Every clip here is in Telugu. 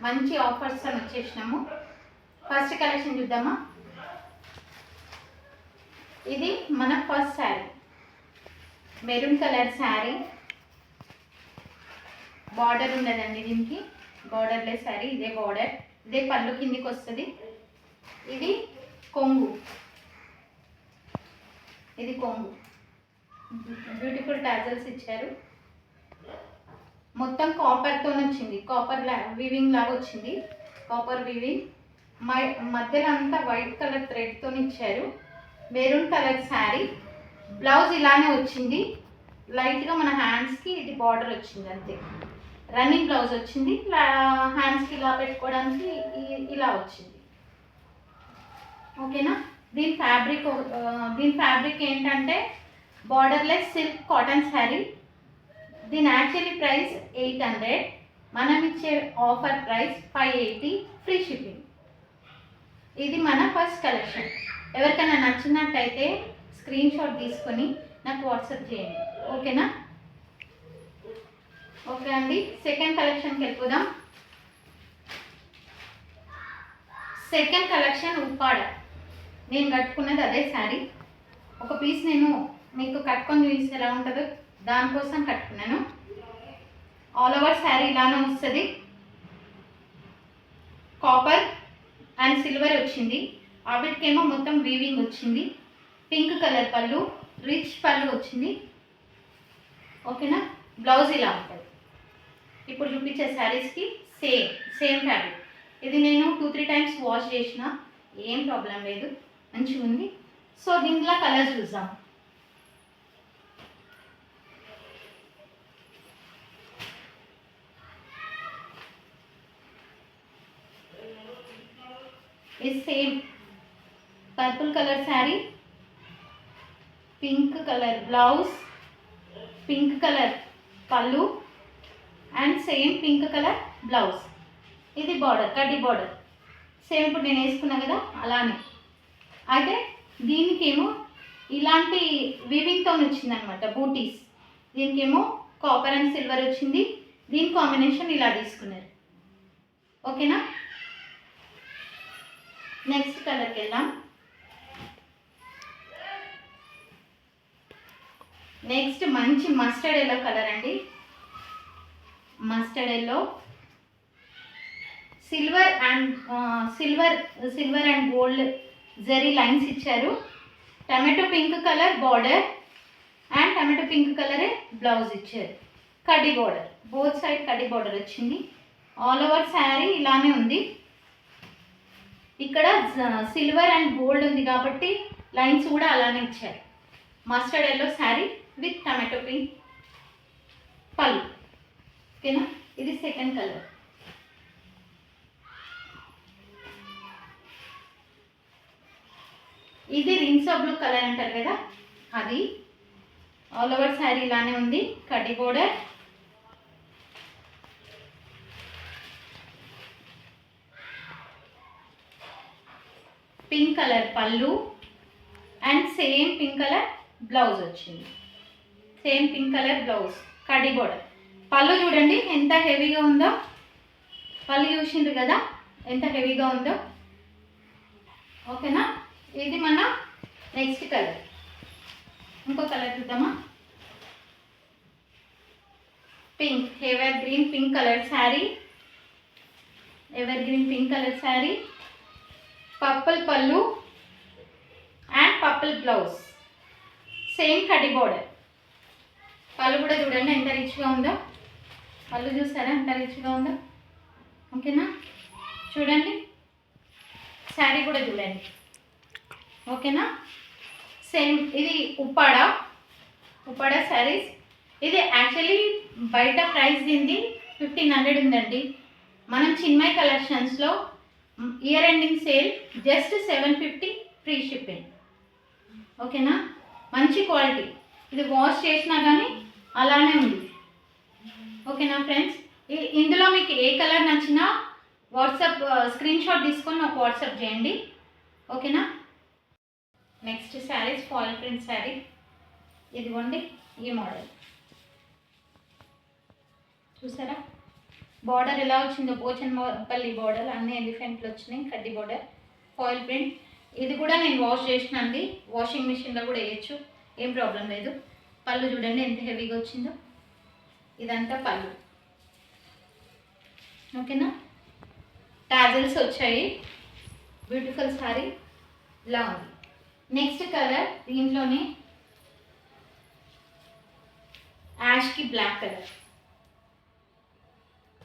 మంచి ఆఫర్స్ అని వచ్చేసినాము. ఫస్ట్ కలెక్షన్ చూద్దామా. ఇది మన first sari, maroon colour sari. Border ఉండదండి దీనికి, బార్డర్లెస్ శారీ. ఇదే బార్డర్, ఇదే పళ్ళు కిందికి వస్తుంది. ఇది కొంగు, ఇది కొంగు. బ్యూటిఫుల్ టాజల్స్ ఇచ్చారు. మొత్తం కాపర్తో వచ్చింది, కాపర్ వీవింగ్ లాగా వచ్చింది, కాపర్ వీవింగ్. మధ్యలో అంతా వైట్ కలర్ థ్రెడ్తో ఇచ్చారు. Maroon colour sari. బ్లౌజ్ ఇలానే వచ్చింది, లైట్గా మన హ్యాండ్స్కి ఇది బార్డర్ వచ్చింది అంతే. రన్నింగ్ బ్లౌజ్ వచ్చింది, హ్యాండ్స్కి ఇలా పెట్టుకోవడానికి ఇలా వచ్చింది. ఓకేనా. దీని ఫ్యాబ్రిక్ ఏంటంటే బార్డర్లెస్ సిల్క్ కాటన్ శారీ. దీని యాక్చువల్లీ ప్రైస్ 800, మనం ఇచ్చే ఆఫర్ ప్రైస్ 580, ఫ్రీ షిప్పింగ్. ఇది మన ఫస్ట్ కలెక్షన్. ఎవరికైనా నచ్చినట్టయితే స్క్రీన్ షాట్ తీసుకొని నాకు వాట్సాప్ చేయండి. ఓకేనా. ఓకే అండి, సెకండ్ కలెక్షన్కి వెళ్ళిపోదాం. Second collection Uppada. నేను కట్టుకున్నది అదే శారీ. ఒక పీస్ నేను మీకు కట్టుకొని చూపిస్తే ఎలా ఉంటుందో దానికోసం కట్టుకున్నాను. ఆల్ ఓవర్ శారీ ఇలానే వస్తుంది. కాపర్ అండ్ సిల్వర్ వచ్చింది, వాటికేమో మొత్తం వీవింగ్ వచ్చింది. పింక్ కలర్ పళ్ళు, రిచ్ పళ్ళు వచ్చింది. ఓకేనా. బ్లౌజ్ ఇలా ఉంటుంది. ఇప్పుడు చూపించే శారీస్కి సేమ్ ఫ్యాబ్రిక్. ఇది నేను 2-3 టైమ్స్ వాష్ చేసిన, ఏం ప్రాబ్లం లేదు, మంచిగా ఉంది. సో దీంట్లో కలర్స్ చూద్దాం. ఇది same purple colour sari, pink colour blouse, pink colour పళ్ళు and same pink colour blouse. ఇది బార్డర్, కడ్డీ బార్డర్, సేమ్ ఇప్పుడు నేను వేసుకున్నా కదా అలానే. అయితే దీనికేమో ఇలాంటి వీవింగ్తో వచ్చింది అనమాట, బూటీస్. దీనికేమో కాపర్ అండ్ సిల్వర్ వచ్చింది. దీని కాంబినేషన్ ఇలా తీసుకున్నారు. ఓకేనా. నెక్స్ట్ కలర్కి వెళ్దాం. నెక్స్ట్ మంచి మస్టర్డ్ ఎల్లో కలర్ అండి. Mustard yellow, silver and gold zari lines ఇచ్చారు. Tomato pink colour border and tomato pink కలరే బ్లౌజ్ ఇచ్చారు. కడ్డీ బార్డర్, బోత్ సైడ్ కడ్డీ బార్డర్ వచ్చింది. ఆల్ ఓవర్ శారీ ఇలానే ఉంది. ఇక్కడ సిల్వర్ అండ్ గోల్డ్ ఉంది కాబట్టి లైన్స్ కూడా అలానే ఇచ్చారు. Mustard yellow sari with tomato pink పళ్ళు. ఓకేనా. ఇది సెకండ్ కలర్. ఇది రిన్సో బ్లూ కలర్ అంటారు కదా అది. ఆల్ ఓవర్ శారీ ఇలానే ఉంది, కడ్డీ బోర్డర్. పింక్ కలర్ పళ్ళు and same pink colour blouse వచ్చింది. సేమ్ పింక్ కలర్ బ్లౌజ్, కడ్డీ బోర్డర్. పళ్ళు చూడండి ఎంత హెవీగా ఉందో. పళ్ళు చూసిండ్రు కదా ఎంత హెవీగా ఉందో. ఓకేనా. ఇది మన నెక్స్ట్ కలర్. ఇంకో కలర్ చూద్దామా. Pink, ever green pink colour sari, ever green pink colour sari. Purple పళ్ళు అండ్ పర్పుల్ బ్లౌజ్, సేమ్ కడ్డీ బోర్డర్. పళ్ళు కూడా చూడండి ఎంత రిచ్గా ఉందో. పళ్ళు చూసారా ఎంత రిచ్గా ఉందో. ఓకేనా. చూడండి శారీ కూడా చూడండి. ఓకేనా. సేమ్ ఇది ఉప్పాడ శారీస్. ఇది యాక్చువల్లీ బయట ప్రైస్ దీనిది 1500 ఉందండి. మనం చిన్మయ్ కలెక్షన్స్లో ఇయర్ ఎండింగ్ సేల్ జస్ట్ 750, ఫ్రీ షిప్పింగ్. ఓకేనా. మంచి క్వాలిటీ. ఇది వాష్ చేసినా కానీ అలానే ఉంది. ఓకేనా ఫ్రెండ్స్. ఇందులో మీకు ఏ కలర్ నచ్చినా వాట్సాప్ స్క్రీన్ షాట్ తీసుకొని నాకు వాట్సాప్ చేయండి. ఓకేనా. Next saris foil print sari. ఇదిగోండి ఈ మోడల్ చూసారా, బార్డర్ ఎలా వచ్చిందో పోచన్పల్లి బార్డర్, అన్ని ఎలిఫెంట్లు వచ్చినాయి, కడ్డీ బార్డర్, ఫాయిల్ ప్రింట్. ఇది కూడా నేను వాష్ చేసినండి, వాషింగ్ మిషన్లో కూడా వేయచ్చు, ఏం ప్రాబ్లం లేదు. పళ్ళు చూడండి ఎంత హెవీగా వచ్చిందో, ఇదంతా పళ్ళు. ఓకేనా, టాజల్స్ వచ్చాయి, బ్యూటిఫుల్ సారీ ఇలా ఉంది. నెక్స్ట్ కలర్ దీంట్లోనే యాష్కి బ్లాక్ కలర్.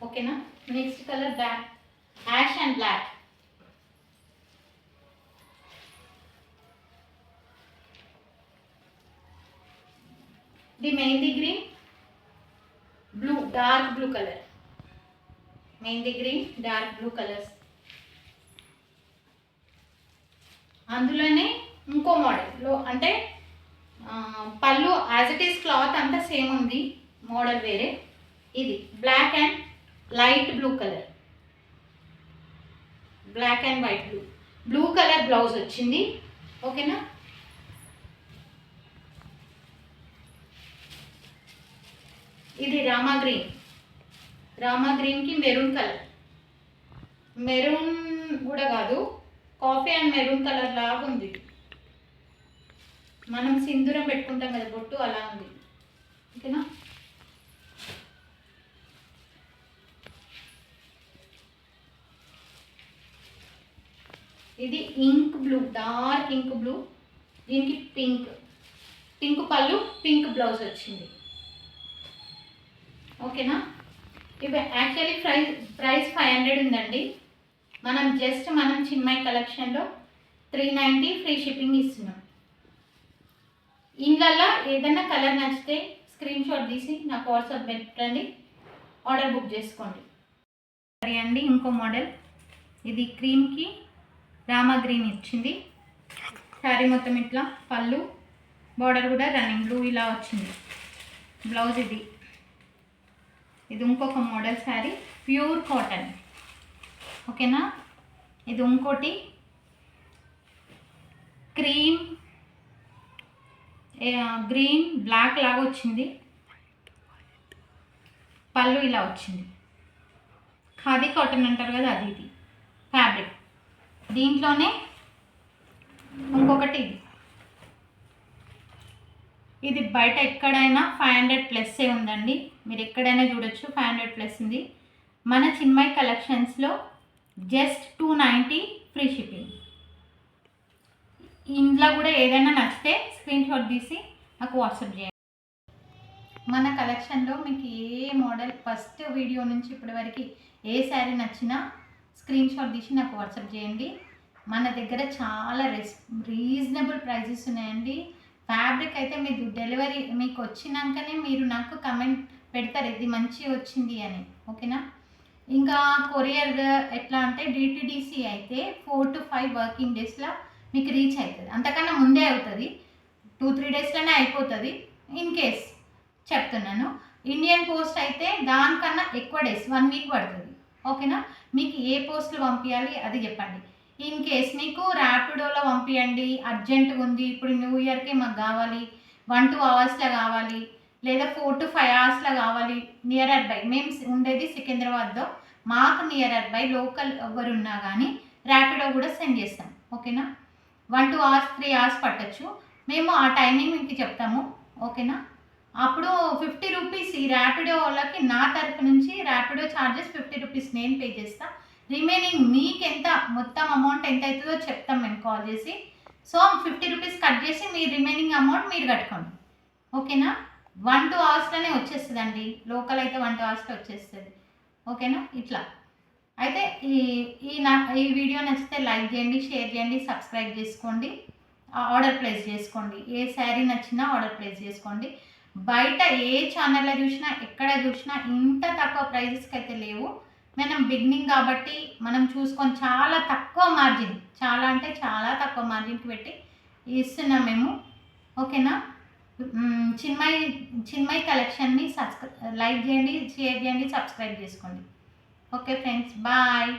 ఓకేనా, next colour black, ash and black. The mehndi green, blue, dark blue colour, mehndi green, dark blue colours. అందులోనే ఇంకో మోడల్లో అంటే పళ్ళు యాజ్ ఇట్ ఈస్ క్లాత్ అంతా సేమ్ ఉంది, మోడల్ వేరే. ఇది black and light blue colour, black and white blue, blue colour blouse వచ్చింది. ఓకేనా, ఇది రామా గ్రీన్, రామా గ్రీన్కి మెరూన్ కలర్, మెరూన్ కూడా కాదు, కాఫీ అండ్ మెరూన్ కలర్ లాగా ఉంది. మనం సింధూరం పెట్టుకుంటాం కదా బొట్టు, అలా ఉంది. ఓకేనా, ఇది ink blue, dark ink blue, దీనికి పింక్, పింక్ పళ్ళు, పింక్ బ్లౌజ్ వచ్చింది. ఓకేనా, ఇవి యాక్చువల్లీ ప్రైస్ 500 ఉందండి. మనం చిన్మయి కలెక్షన్లో 390 ఫ్రీ షిప్పింగ్ ఇస్తున్నాం. ఇందులో ఏదైనా కలర్ నచ్చితే స్క్రీన్ షాట్ తీసి నాకు వాట్సాప్ పెట్టండి, ఆర్డర్ బుక్ చేసుకోండి. సరే అండి, ఇంకో మోడల్, ఇది క్రీమ్కి రామా గ్రీన్ ఇచ్చింది. శారీ మొత్తం ఇట్లా పళ్ళు, బార్డర్ కూడా రన్నింగ్ బ్లూ ఇలా వచ్చింది. బ్లౌజ్ ఇది ఇంకొక మోడల్ శారీ, ప్యూర్ కాటన్. ఓకేనా, ఇది ఇంకోటి క్రీమ్ గ్రీన్ బ్లాక్ లాగా వచ్చింది, పళ్ళు ఇలా వచ్చింది. ఖాదీ కాటన్ అంటారు కదా, అది ఇది ఫ్యాబ్రిక్. దీంట్లోనే ఇంకొకటి, ఇది బయట ఎక్కడైనా 500+ ఉందండి, మీరు ఎక్కడైనా చూడొచ్చు, 500+ ఉంది. మన చిన్మయి కలెక్షన్స్లో జస్ట్ 290 ఫ్రీ షిప్పింగ్. ఇందులో కూడా ఏదైనా నచ్చితే స్క్రీన్ షాట్ తీసి నాకు వాట్సాప్ చేయండి. మన కలెక్షన్లో మీకు ఏ మోడల్ ఫస్ట్ వీడియో నుంచి ఇప్పటి వరకు ఏ శారీ నచ్చినా స్క్రీన్ షాట్ తీసి నాకు వాట్సాప్ చేయండి. మన దగ్గర చాలా రీజనబుల్ ప్రైజెస్ ఉన్నాయండి. ఫ్యాబ్రిక్ అయితే మీకు డెలివరీ మీకు వచ్చినాకనే మీరు నాకు కమెంట్ పెడతారు ఇది మంచి వచ్చింది అని. ఓకేనా, ఇంకా కొరియర్ ఎట్లా అంటే డిటిడిసి అయితే 4 to 5 వర్కింగ్ డేస్లో మీకు రీచ్ అవుతుంది, అంతకన్నా ముందే అవుతుంది, 2-3 డేస్లోనే అయిపోతుంది. ఇన్ కేస్ చెప్తున్నాను, ఇండియన్ పోస్ట్ అయితే దానికన్నా ఎక్కువ డేస్, 1 వీక్ పడుతుంది. ఓకేనా, మీకు ఏ పోస్టులు పంపించాలి అది చెప్పండి. ఇన్ కేస్ మీకు ర్యాపిడోలో పంపించండి, అర్జెంటుగా ఉంది, ఇప్పుడు న్యూ ఇయర్కి మాకు కావాలి, 1-2 అవర్స్లో కావాలి, లేదా 4 to 5 అవర్స్లో కావాలి, నియర్ బై, మేము ఉండేది సికింద్రాబాద్లో, మాకు నియర్ బై లోకల్ ఎవరున్నా కానీ ర్యాపిడో కూడా సెండ్ చేస్తాం. ఓకేనా, 1-2 అవర్స్ 3 అవర్స్ పట్టచ్చు, మేము ఆ టైమింగ్ మీకు చెప్తాము. ఓకేనా, అప్పుడు 50 రూపీస్ ఈ ర్యాపిడో వాళ్ళకి నా తరఫు నుంచి ర్యాపిడో ఛార్జెస్ 50 రూపీస్ నేను పే చేస్తాను. రిమైనింగ్ మీకు ఎంత మొత్తం అమౌంట్ ఎంత అవుతుందో చెప్తాం మేము కాల్ చేసి. సో 50 రూపీస్ కట్ చేసి మీ రిమైనింగ్ అమౌంట్ మీరు కట్టుకోండి. ఓకేనా, 1-2 అవర్స్లోనే వచ్చేస్తుందండి, లోకల్ అయితే 1-2 అవర్స్లో వచ్చేస్తుంది. ఓకేనా, ఇట్లా అయితే ఈ వీడియో నచ్చితే లైక్ చేయండి, షేర్ చేయండి, సబ్స్క్రైబ్ చేసుకోండి, ఆర్డర్ ప్లేస్ చేసుకోండి. ఏ శారీ నచ్చినా ఆర్డర్ ప్లేస్ చేసుకోండి. బయట ఏ ఛానల్లో చూసినా ఎక్కడ చూసినా ఇంత తక్కువ ప్రైజెస్కి అయితే లేవు. మనం బిగినింగ్ కాబట్టి మనం చూసుకొని చాలా తక్కువ మార్జిన్, చాలా అంటే చాలా తక్కువ మార్జిన్కి పెట్టి ఇస్తున్నాం మేము. ఓకేనా, చిన్మయి కలెక్షన్ని లైక్ చేయండి, షేర్ చేయండి, సబ్స్క్రైబ్ చేసుకోండి. Okay friends, bye.